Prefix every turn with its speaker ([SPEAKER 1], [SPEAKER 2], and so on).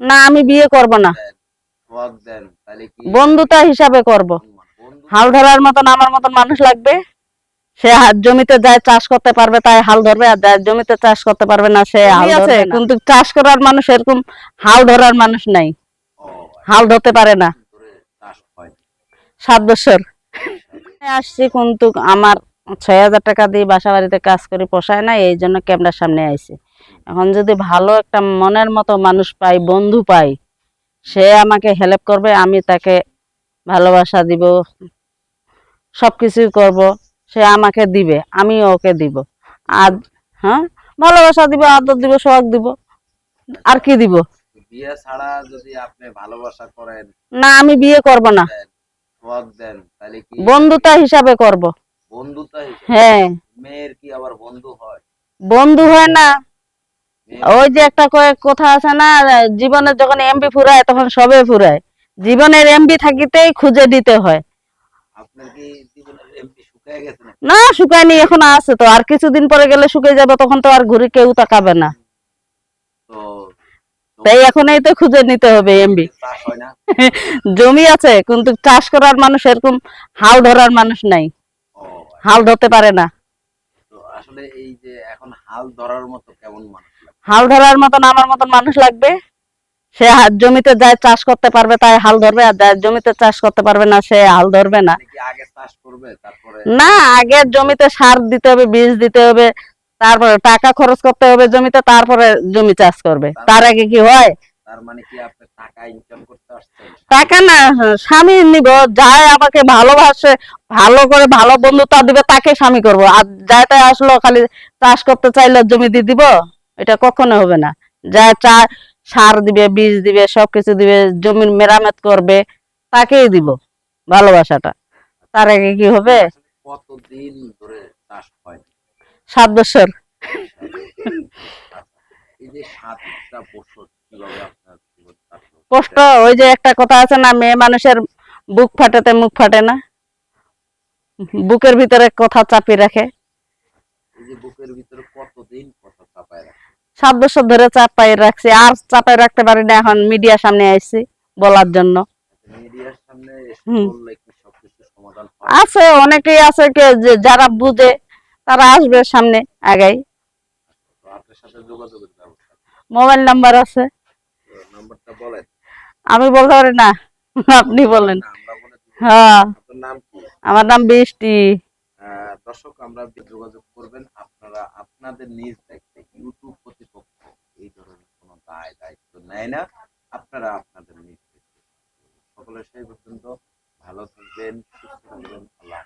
[SPEAKER 1] না, আমি বিয়ে করব না, বন্ধুতা হিসাবে করব। হাল ধরার মতন আমার মতন মানুষ লাগবে। সে জমিতে যায় চাষ করতে পারবে তাই হাল ধরবে, আর যার জমিতে চাষ করতে পারবে না সে হাল ধরবে না। কিন্তু চাষ করার মানুষ এরকম হাল ধরার মানুষ নাই, হাল ধরতে পারে না। 7 বছর আসছি, কিন্তু আমার 6,000 টাকা দিয়ে বাসা বাড়িতে কাজ করি, পোষায় না, এই জন্য ক্যামেরার সামনে আইছি। এখন যদি ভালো একটা মনের মতো মানুষ পাই, বন্ধু পাই, সে আমাকে হেল্প করবে, আমি তাকে ভালোবাসা দিব, সবকিছুই করব, সে আমাকে দিবে, আমিও ওকে দিব। আর হ্যাঁ, ভালোবাসা দিব, আদর দিব, সোহাগ দিব, আর কি দিব।
[SPEAKER 2] বিয়ে ছাড়া যদি আপনি ভালোবাসা করেন,
[SPEAKER 1] না, আমি বিয়ে করব না,
[SPEAKER 2] সোহাগ দেন, তাহলে কি
[SPEAKER 1] বন্ধুতা হিসাবে করব।
[SPEAKER 2] বন্ধুতা হিসেবে?
[SPEAKER 1] হ্যাঁ।
[SPEAKER 2] মেয়ের কি আবার বন্ধু হয়?
[SPEAKER 1] বন্ধু হয় না, ওই যে একটা কথা আছে না, জীবনের যখন এমবি ফুরায় তখন সবে ফুরায়, জীবনের এমবি থাকিতেই খুঁজে দিতে হয়।
[SPEAKER 2] আপনার কি জীবনের এমপি শুকায় গেছে না?
[SPEAKER 1] না, শুকায়নি, এখন আছে তো, আর কিছুদিন পরে গেলে শুকিয়ে যাবে, তখন তো আর ঘুরে কেউ তাকাবে না।
[SPEAKER 2] তো
[SPEAKER 1] তাই এখনই তো খুঁজে নিতে হবে এমবি।
[SPEAKER 2] চাষ হয় না?
[SPEAKER 1] জমি আছে কিন্তু চাষ করার মানুষ এরকম হাল ধরার মানুষ নাই, হাল ধরতে পারে না।
[SPEAKER 2] তো আসলে এই যে এখন হাল ধরার মতো কেমন মানুষ লাগে?
[SPEAKER 1] হাল ধরার মতন আমার মতন মানুষ লাগবে। সে জমিতে যায় চাষ করতে পারবে তাই হাল ধরবে, আর যার জমিতে চাষ করতে পারবে না সে হাল ধরবে না।
[SPEAKER 2] কি আগে চাষ করবে তারপরে?
[SPEAKER 1] না, আগে জমিতে সার দিতে হবে, বীজ দিতে হবে, তারপরে টাকা খরচ করতে হবে জমিতে, তারপরে জমি চাষ করবে। তার আগে কি হয়?
[SPEAKER 2] তার মানে কি আপনি টাকা ইনকাম করতে আসছেন?
[SPEAKER 1] টাকা না, স্বামী নিব, যায় আমাকে ভালোবাসে, ভালো করে ভালো বন্ধুতা দিবে, তাকে স্বামী করব। আর যায় তাই আসলো খালি চাষ করতে চাইলে জমি দিয়ে দিব, এটা কখনো হবে না। যায় চা সার দিবে, বীজ দিবে, সবকিছু দিবে, জমির মেরামত করবে, তাকেই দিব ভালোবাসাটা। তার আগে কি হবে?
[SPEAKER 2] কতদিন ধরে চাষ হয়?
[SPEAKER 1] 7 বছর।
[SPEAKER 2] এই যে 7টা বছর কিভাবে আপনার জীবন কাটলো?
[SPEAKER 1] কষ্ট, ওই যে একটা কথা আছে না, মেয়ে মানুষের বুক ফাটাতে মুখ ফাটে না, বুকের ভিতরে কথা চাপিয়ে রাখে।
[SPEAKER 2] এই যে বুকের ভিতরে কতদিন কথা চাপায় রাখে?
[SPEAKER 1] 7 বছর ধরে চাপাই রাখছি, আর চাপাই রাখতে পারি না, এখন মিডিয়ার সামনে আইছি বলার জন্য।
[SPEAKER 2] মিডিয়ার সামনে এসে
[SPEAKER 1] হুম।
[SPEAKER 2] বললে কি সবকিছু সমাধান হয়?
[SPEAKER 1] আছে, অনেকেই আছে যারা বুঝে তারা আসবে সামনে আগাই।
[SPEAKER 2] তো আপনার সাথে যোগাযোগের ব্যবস্থা?
[SPEAKER 1] মোবাইল নাম্বার আছে।
[SPEAKER 2] নাম্বারটা বলেন।
[SPEAKER 1] আমি বলতে পারি না, আপনি বলেন।
[SPEAKER 2] না, আমরা বলে দিব।
[SPEAKER 1] হ্যাঁ,
[SPEAKER 2] আপনার নাম কি?
[SPEAKER 1] আমার নাম বৃষ্টি।
[SPEAKER 2] দর্শক, আমরা যোগাযোগ করবেন আপনারা আপনাদের নিজ দায়িত্বে। ইউটিউব কর্তৃপক্ষ এই ধরনের কোনো দায়িত্ব নেয় না, আপনারা আপনাদের নিজ দায়িত্বে। সকলের সেই পর্যন্ত ভালো থাকবেন, সুস্থ থাকবেন, আল্লাহ।